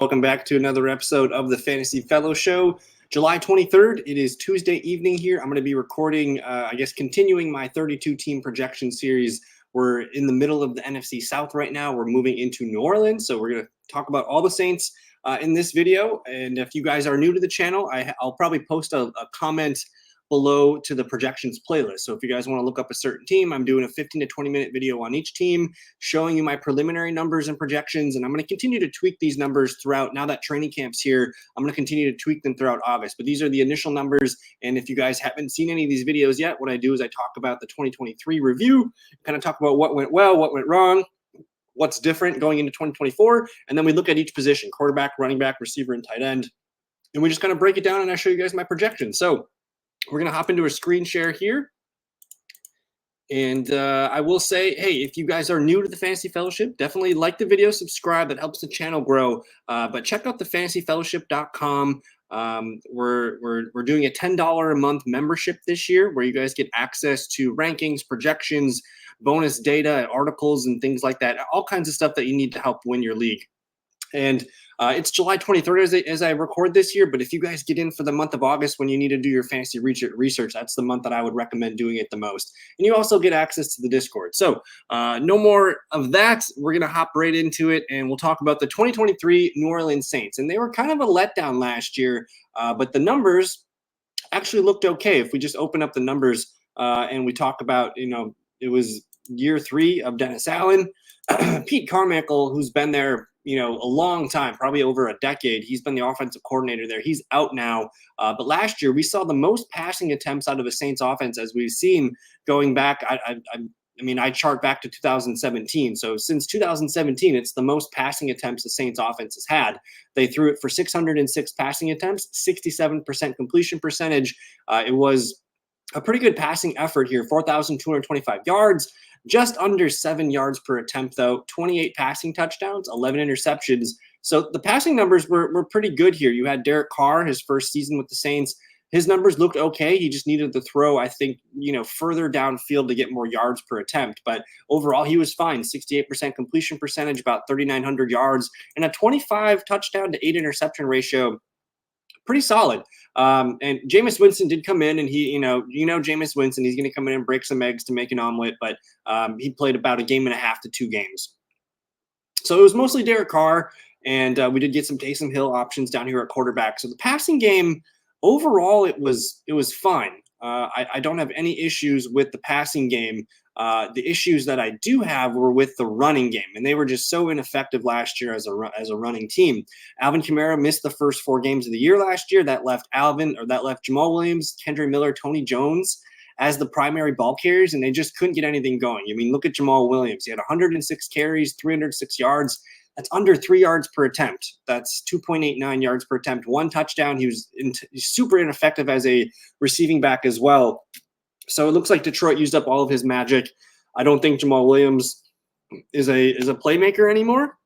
Welcome back to another episode of the Fantasy Fellow Show. July 23rd, it is Tuesday evening here. I'm going to be recording, continuing my 32-team projection series. We're in the middle of the NFC South right now. We're moving into New Orleans, so we're going to talk about all the Saints in this video. And if you guys are new to the channel, I'll probably post a comment below to the projections playlist. So if you guys want to look up a certain team, I'm doing a 15 to 20 minute video on each team, showing you my preliminary numbers and projections. And I'm going to continue to tweak these numbers throughout. Now that training camp's here, I'm going to continue to tweak them throughout August. But these are the initial numbers. And if you guys haven't seen any of these videos yet, what I do is I talk about the 2023 review, kind of talk about what went well, what went wrong, what's different going into 2024. And then we look at each position: quarterback, running back, receiver, and tight end. And we just kind of break it down, and I show you guys my projections. So we're going to hop into a screen share here. And I will say, hey, if you guys are new to the Fantasy Fellowship, definitely like the video, subscribe. That helps the channel grow. But check out the fantasyfellowship.com. We're doing a $10 a month membership this year, where you guys get access to rankings, projections, bonus data, articles, and things like that. All kinds of stuff that you need to help win your league. And it's July 23rd as I record this year. But if you guys get in for the month of August, when you need to do your fantasy research, that's the month that I would recommend doing it the most. And you also get access to the Discord. So no more of that. We're going to hop right into it, and we'll talk about the 2023 New Orleans Saints. And they were kind of a letdown last year, but the numbers actually looked okay. If we just open up the numbers and we talk about, it was year 3 of Dennis Allen. Pete Carmichael, who's been there a long time, probably over a decade. He's been the offensive coordinator there. He's out now. But last year, we saw the most passing attempts out of a Saints offense as we've seen going back. I chart back to 2017. So since 2017, it's the most passing attempts the Saints offense has had. They threw it for 606 passing attempts, 67% completion percentage. It was a pretty good passing effort here, 4,225 yards. Just under 7 yards per attempt, though. 28 passing touchdowns, 11 interceptions. So the passing numbers were pretty good here. You had Derek Carr, his first season with the Saints. His numbers looked okay. He just needed to throw, I think, further downfield to get more yards per attempt. But overall, he was fine. 68% completion percentage, about 3,900 yards, and a 25 touchdown to 8 interception ratio. Pretty solid. And Jameis Winston did come in, and he, Jameis Winston, he's going to come in and break some eggs to make an omelet, but he played about a game and a half to 2 games. So it was mostly Derek Carr, and we did get some Taysom Hill options down here at quarterback. So the passing game, overall, it was fine. I don't have any issues with the passing game. The issues that I do have were with the running game, and they were just so ineffective last year as a running team. Alvin Kamara missed the first 4 games of the year last year. That left Jamal Williams, Kendra Miller, Tony Jones as the primary ball carriers, and they just couldn't get anything going. I mean, look at Jamal Williams. He had 106 carries, 306 yards. That's under 3 yards per attempt. That's 2.89 yards per attempt. 1 touchdown. He was super ineffective as a receiving back as well. So it looks like Detroit used up all of his magic. I don't think Jamal Williams is a playmaker anymore.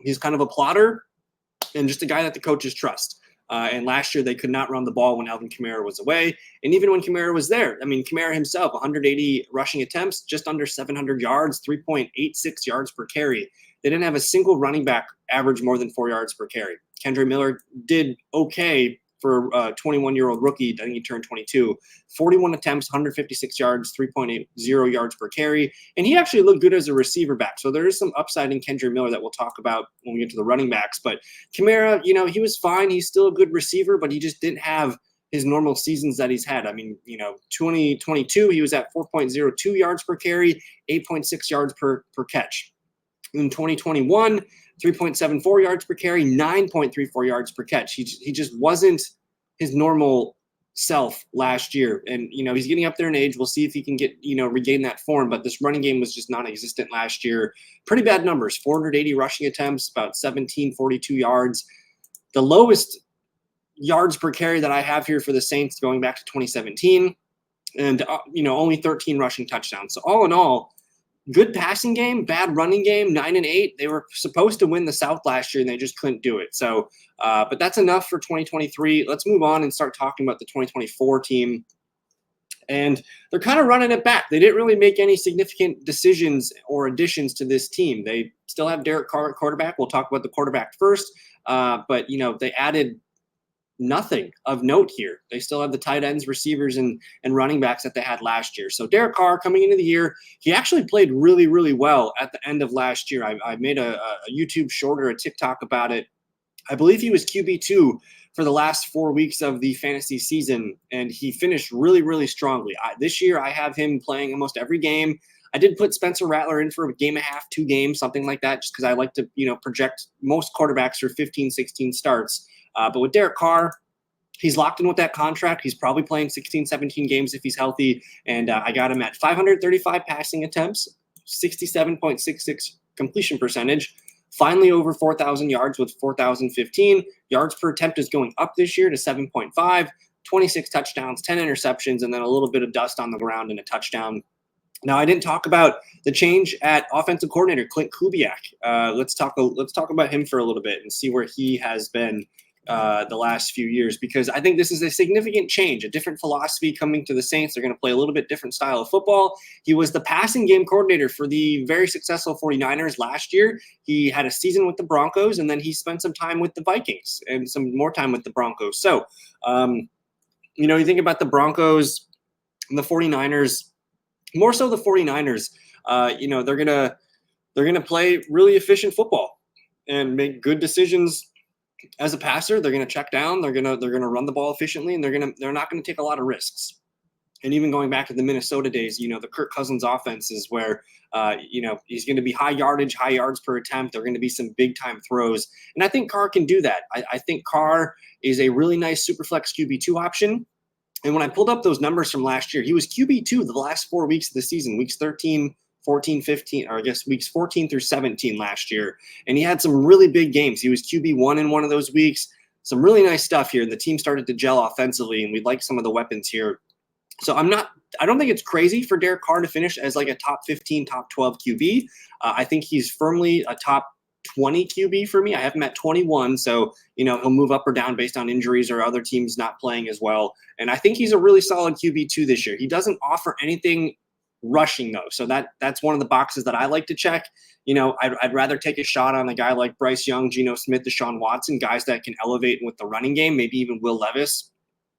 He's kind of a plotter and just a guy that the coaches trust. And last year they could not run the ball when Alvin Kamara was away. And even when Kamara was there, Kamara himself, 180 rushing attempts, just under 700 yards, 3.86 yards per carry. They didn't have a single running back average more than 4 yards per carry. Kendra Miller did okay for a 21-year-old rookie. I think he turned 22. 41 attempts, 156 yards, 3.80 yards per carry. And he actually looked good as a receiver back. So there is some upside in Kendra Miller that we'll talk about when we get to the running backs. But Kamara, he was fine. He's still a good receiver, but he just didn't have his normal seasons that he's had. 2022, he was at 4.02 yards per carry, 8.6 yards per catch. In 2021, 3.74 yards per carry, 9.34 yards per catch. He just wasn't his normal self last year. And, he's getting up there in age. We'll see if he can regain that form. But this running game was just non-existent last year. Pretty bad numbers, 480 rushing attempts, about 1,742 yards. The lowest yards per carry that I have here for the Saints going back to 2017. And, only 13 rushing touchdowns. So all in all, good passing game, bad running game, 9-8. They were supposed to win the South last year, and they just couldn't do it. So, but that's enough for 2023. Let's move on and start talking about the 2024 team. And they're kind of running it back. They didn't really make any significant decisions or additions to this team. They still have Derek Carr at quarterback. We'll talk about the quarterback first. But, they added nothing of note here. They still have the tight ends, receivers, and running backs that they had last year. So Derek Carr coming into the year, he actually played really, really well at the end of last year. I made a YouTube short or a TikTok about it. I believe he was QB2 for the last 4 weeks of the fantasy season, and he finished really, really strongly. This year, I have him playing almost every game. I did put Spencer Rattler in for a game and a half, 2 games, something like that, just because I like to, project most quarterbacks for 15, 16 starts. But with Derek Carr, he's locked in with that contract. He's probably playing 16, 17 games if he's healthy. And I got him at 535 passing attempts, 67.66 completion percentage, finally over 4,000 yards with 4,015. Yards per attempt is going up this year to 7.5, 26 touchdowns, 10 interceptions, and then a little bit of dust on the ground and a touchdown. Now, I didn't talk about the change at offensive coordinator, Clint Kubiak. Let's talk about him for a little bit and see where he has been the last few years, because I think this is a significant change, a different philosophy coming to the Saints. They're going to play a little bit different style of football. He was the passing game coordinator for the very successful 49ers last year. He had a season with the Broncos, and then he spent some time with the Vikings and some more time with the Broncos. So, you think about the Broncos and the 49ers, more so the 49ers, they're going to play really efficient football and make good decisions. As a passer, they're going to check down. They're going to run the ball efficiently, and they're not going to take a lot of risks. And even going back to the Minnesota days, the Kirk Cousins offense is where, he's going to be high yardage, high yards per attempt. There are going to be some big time throws. And I think Carr can do that. I think Carr is a really nice super flex QB2 option. And when I pulled up those numbers from last year, he was QB2 the last 4 weeks of the season, weeks 13, 14, 15, or I guess weeks 14 through 17 last year. And he had some really big games. He was QB1 in one of those weeks. Some really nice stuff here. The team started to gel offensively, and we like some of the weapons here. So I don't think it's crazy for Derek Carr to finish as like a top 15, top 12 QB. I think he's firmly a top 20 QB for me. I have him at 21. So, he'll move up or down based on injuries or other teams not playing as well. And I think he's a really solid QB2 this year. He doesn't offer anything rushing though. So that's one of the boxes that I like to check. I'd rather take a shot on a guy like Bryce Young, Geno Smith, Deshaun Watson, guys that can elevate with the running game, maybe even Will Levis.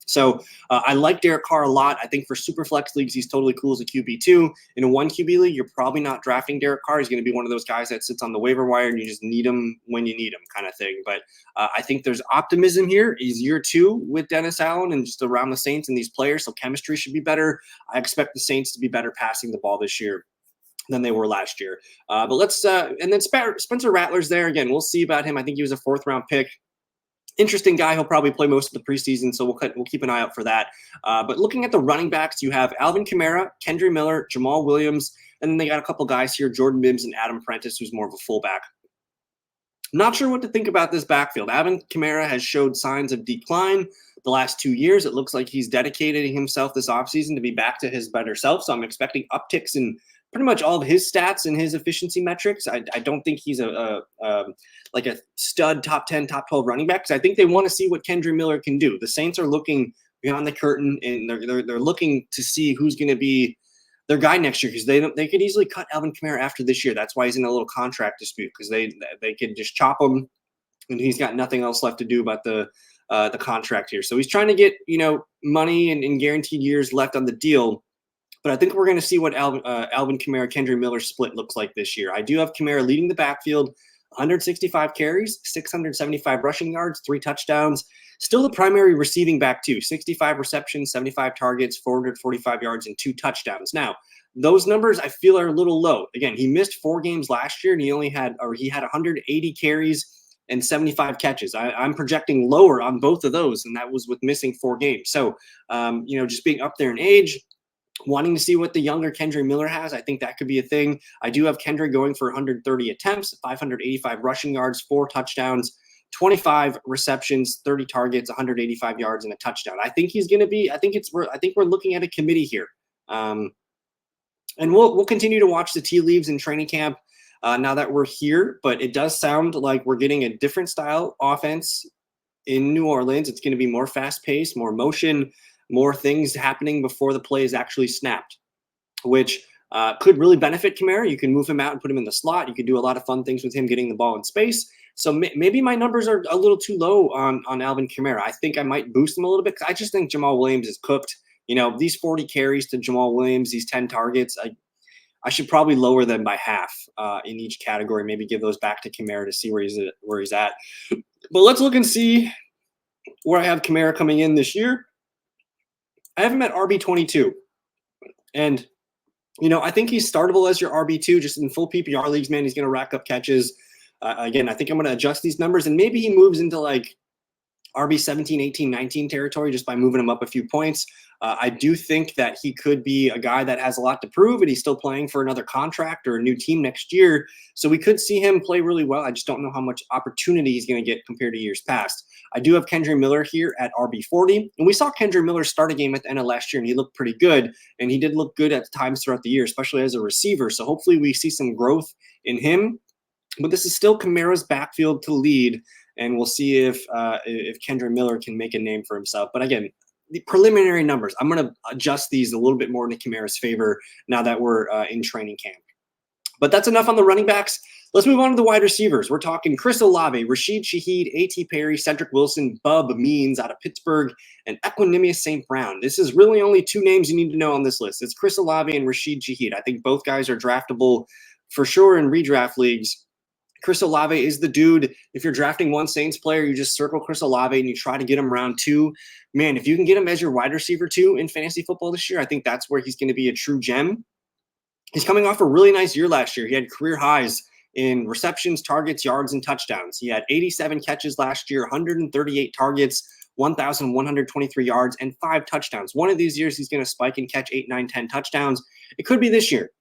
So I like Derek Carr a lot. I think for super flex leagues, he's totally cool as a QB2. In a 1 QB league, you're probably not drafting Derek Carr. He's going to be one of those guys that sits on the waiver wire and you just need him when you need him kind of thing. But I think there's optimism here. He's year 2 with Dennis Allen and just around the Saints and these players. So chemistry should be better. I expect the Saints to be better passing the ball this year than they were last year. But let's and then Spencer Rattler's there. Again, we'll see about him. I think he was a 4th round pick. Interesting guy. He'll probably play most of the preseason, so we'll keep an eye out for that. But looking at the running backs, you have Alvin Kamara, Kendry Miller, Jamal Williams, and then they got a couple guys here, Jordan Mims and Adam Prentice, who's more of a fullback. Not sure what to think about this backfield. Alvin Kamara has showed signs of decline the last 2 years. It looks like he's dedicated himself this offseason to be back to his better self, so I'm expecting upticks in pretty much all of his stats and his efficiency metrics. I don't think he's a stud top 10, top 12 running back, because I think they want to see what Kendry Miller can do. The Saints are looking beyond the curtain, and they're looking to see who's going to be their guy next year, because they could easily cut Alvin Kamara after this year. That's why he's in a little contract dispute, because they could just chop him, and he's got nothing else left to do about the contract here. So he's trying to get money and guaranteed years left on the deal. But I think we're going to see what Alvin Kamara, Kendry Miller split looks like this year. I do have Kamara leading the backfield, 165 carries, 675 rushing yards, 3 touchdowns. Still the primary receiving back too, 65 receptions, 75 targets, 445 yards, and 2 touchdowns. Now, those numbers I feel are a little low. Again, he missed 4 games last year, and he had 180 carries and 75 catches. I'm projecting lower on both of those, and that was with missing 4 games. So, just being up there in age, wanting to see what the younger Kendry Miller has, I think that could be a thing. I do have Kendry going for 130 attempts, 585 rushing yards, 4 touchdowns, 25 receptions, 30 targets, 185 yards, and a touchdown. I think he's going to be. I think we're looking at a committee here, and we'll continue to watch the tea leaves in training camp now that we're here. But it does sound like we're getting a different style offense in New Orleans. It's going to be more fast paced, more motion, more things happening before the play is actually snapped, which could really benefit Kamara. You can move him out and put him in the slot. You can do a lot of fun things with him getting the ball in space. So maybe my numbers are a little too low on Alvin Kamara. I think I might boost them a little bit. I just think Jamal Williams is cooked. These 40 carries to Jamal Williams, these 10 targets, I should probably lower them by half in each category. Maybe give those back to Kamara to see where he's at. But let's look and see where I have Kamara coming in this year. I have him at RB22. And, I think he's startable as your RB2 just in full PPR leagues, man. He's going to rack up catches. Again, I think I'm going to adjust these numbers, and maybe he moves into like RB 17, 18, 19 territory just by moving him up a few points. I do think that he could be a guy that has a lot to prove, and he's still playing for another contract or a new team next year. So we could see him play really well. I just don't know how much opportunity he's going to get compared to years past. I do have Kendre Miller here at RB40, and we saw Kendre Miller start a game at the end of last year, and he looked pretty good, and he did look good at times throughout the year, especially as a receiver. So hopefully we see some growth in him. But this is still Kamara's backfield to lead, and we'll see if Kendre Miller can make a name for himself. But again, the preliminary numbers, I'm going to adjust these a little bit more into Kamara's favor now that we're in training camp. But that's enough on the running backs. Let's move on to the wide receivers. We're talking Chris Olave, Rashid Shaheed, A.T. Perry, Cedric Wilson, Bub Means out of Pittsburgh, and Equanimous St. Brown. This is really only two names you need to know on this list. It's Chris Olave and Rashid Shaheed. I think both guys are draftable for sure in redraft leagues. Chris Olave is the dude. If you're drafting one Saints player, you just circle Chris Olave and you try to get him round 2. Man, if you can get him as your wide receiver 2 in fantasy football this year, I think that's where he's going to be a true gem. He's coming off a really nice year last year. He had career highs in receptions, targets, yards, and touchdowns. He had 87 catches last year, 138 targets, 1,123 yards, and 5 touchdowns. One of these years, he's going to spike and catch 8, 9, 10 touchdowns. It could be this year.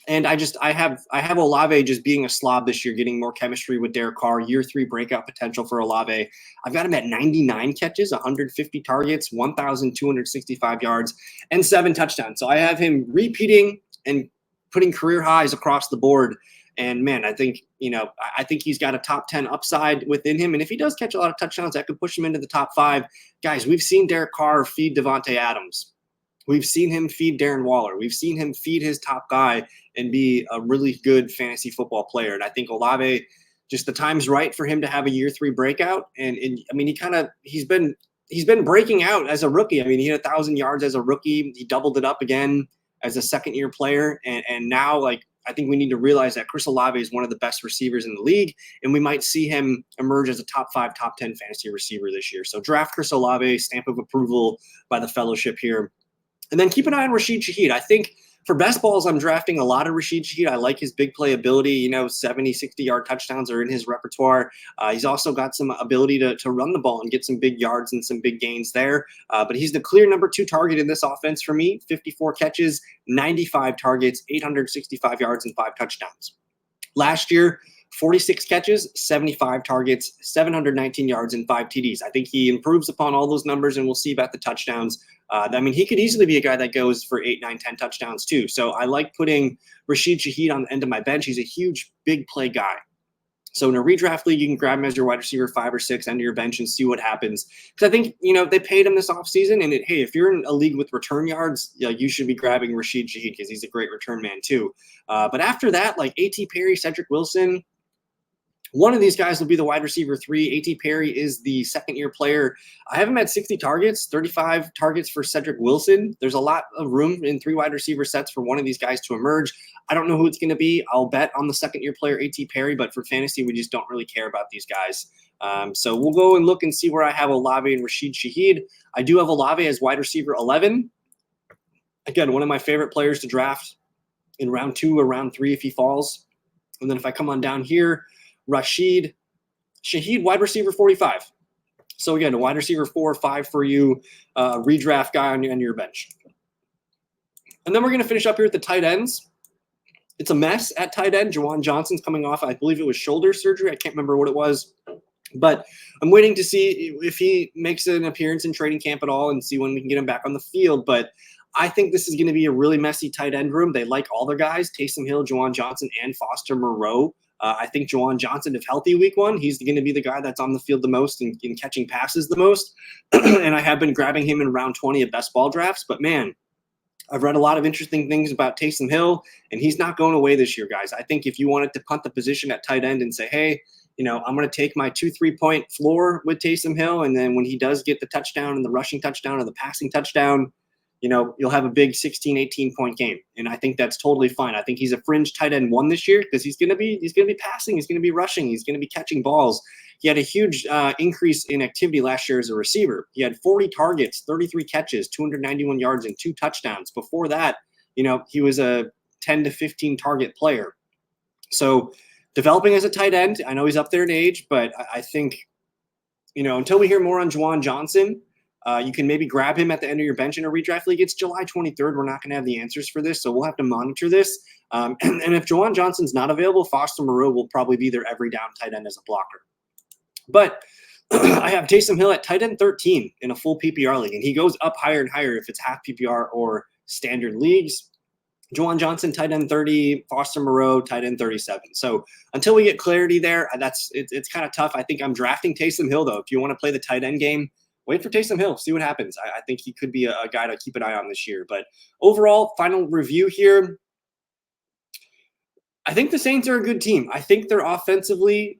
And I have Olave just being a slob this year, getting more chemistry with Derek Carr, year 3 breakout potential for Olave. I've got him at 99 catches, 150 targets, 1,265 yards, and 7 touchdowns. So I have him repeating and putting career highs across the board. And man, I think he's got a top 10 upside within him. And if he does catch a lot of touchdowns, that could push him into the top 5. Guys, we've seen Derek Carr feed Devontae Adams. We've seen him feed Darren Waller. We've seen him feed his top guy and be a really good fantasy football player. And I think Olave, just the time's right for him to have a year 3 breakout. And I mean, he's been breaking out as a rookie. I mean, he had 1,000 yards as a rookie. He doubled it up again as a second-year player. And now, like, I think we need to realize that Chris Olave is one of the best receivers in the league, and we might see him emerge as a top 5, top 10 fantasy receiver this year. So draft Chris Olave, stamp of approval by the fellowship here. And then keep an eye on Rashid Shaheed. I think for best balls, I'm drafting a lot of Rashid Shaheed. I like his big play ability. 70, 60-yard touchdowns are in his repertoire. He's also got some ability to run the ball and get some big yards and some big gains there. But he's the clear number 2 target in this offense for me. 54 catches, 95 targets, 865 yards, and 5 touchdowns. Last year, 46 catches, 75 targets, 719 yards, and 5 TDs. I think he improves upon all those numbers, and we'll see about the touchdowns. I mean, he could easily be a guy that goes for 8, 9, 10 touchdowns too. So I like putting Rashid Shaheed on the end of my bench. He's a huge, big play guy. So in a redraft league, you can grab him as your wide receiver 5 or 6 under your bench and see what happens. Because I think, they paid him this offseason. And hey, if you're in a league with return yards, you should be grabbing Rashid Shaheed because he's a great return man too. But after that, like A.T. Perry, Cedric Wilson, one of these guys will be the wide receiver 3. A.T. Perry is the second-year player. I have him at 60 targets, 35 targets for Cedric Wilson. There's a lot of room in 3 wide receiver sets for one of these guys to emerge. I don't know who it's going to be. I'll bet on the second-year player, A.T. Perry, but for fantasy, we just don't really care about these guys. So we'll go and look and see where I have Olave and Rashid Shaheed. I do have Olave as wide receiver 11. Again, one of my favorite players to draft in round 2 or round 3 if he falls. And then if I come on down here, Rashid Shaheed, wide receiver 45. So again, a wide receiver 4 or 5 for you, redraft guy on your bench. And then we're going to finish up here at the tight ends. It's a mess at tight end. Juwann Johnson's coming off, I believe it was shoulder surgery. I can't remember what it was. But I'm waiting to see if he makes an appearance in training camp at all and see when we can get him back on the field. But I think this is going to be a really messy tight end room. They like all their guys, Taysom Hill, Juwann Johnson, and Foster Moreau. I think Juwann Johnson, if healthy week 1, he's going to be the guy that's on the field the most and catching passes the most. And I have been grabbing him in round 20 of best ball drafts. But, man, I've read a lot of interesting things about Taysom Hill, and he's not going away this year, guys. I think if you wanted to punt the position at tight end and say, hey, I'm going to take my 2 3-point floor with Taysom Hill. And then when he does get the touchdown and the rushing touchdown or the passing touchdown, you'll have a big 16, 18-point game. And I think that's totally fine. I think he's a fringe tight end 1 this year because he's going to be passing. He's going to be rushing. He's going to be catching balls. He had a huge increase in activity last year as a receiver. He had 40 targets, 33 catches, 291 yards, and 2 touchdowns. Before that, he was a 10 to 15 target player. So developing as a tight end, I know he's up there in age, but I think, until we hear more on Juwann Johnson, you can maybe grab him at the end of your bench in a redraft league. It's July 23rd. We're not going to have the answers for this, so we'll have to monitor this. And if Juwann Johnson's not available, Foster Moreau will probably be their every down tight end as a blocker. But I have Taysom Hill at tight end 13 in a full PPR league, and he goes up higher and higher if it's half PPR or standard leagues. Juwann Johnson, tight end 30, Foster Moreau, tight end 37. So until we get clarity there, it's kind of tough. I think I'm drafting Taysom Hill, though. If you want to play the tight end game, wait for Taysom Hill, see what happens. I think he could be a guy to keep an eye on this year. But overall, final review here, I think the Saints are a good team. I think they're offensively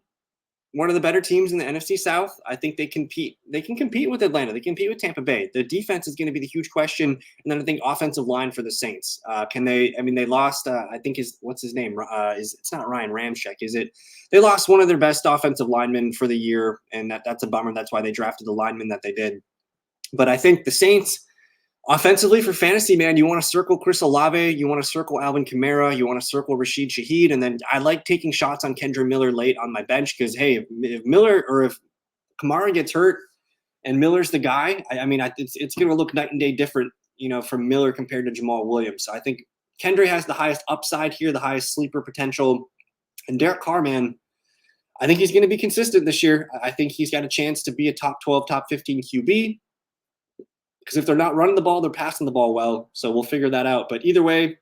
one of the better teams in the NFC South. I think they compete. They can compete with Atlanta. They compete with Tampa Bay. The defense is going to be the huge question. And then I think offensive line for the Saints. Can they? I mean, they lost. I think what's his name? It's not Ryan Ramczyk, is it? They lost one of their best offensive linemen for the year, and that's a bummer. That's why they drafted the lineman that they did. But I think the Saints, offensively for fantasy, man, you want to circle Chris Olave, you want to circle Alvin Kamara, you want to circle Rashid Shaheed, and then I like taking shots on Kendra Miller late on my bench because, hey, if Miller or if Kamara gets hurt and Miller's the guy, it's going to look night and day different, from Miller compared to Jamal Williams. So I think Kendra has the highest upside here, the highest sleeper potential, and Derek Carr, man, I think he's going to be consistent this year. I think he's got a chance to be a top 12, top 15 QB. Because if they're not running the ball, they're passing the ball well. So we'll figure that out. But either way,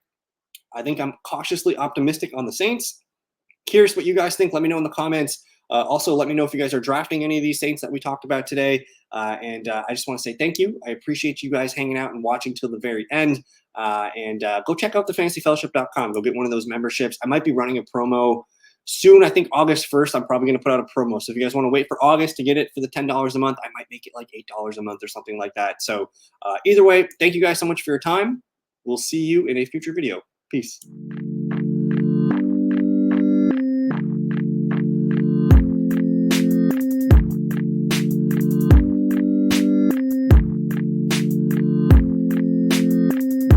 I think I'm cautiously optimistic on the Saints. Curious what you guys think. Let me know in the comments. Also, let me know if you guys are drafting any of these Saints that we talked about today. And I just want to say thank you. I appreciate you guys hanging out and watching till the very end. And go check out thefantasyfellowship.com. Go get one of those memberships. I might be running a promo soon. I think August 1st, I'm probably going to put out a promo. So if you guys want to wait for August to get it for the $10 a month, I might make it like $8 a month or something like that. So either way, thank you guys so much for your time. We'll see you in a future video. Peace.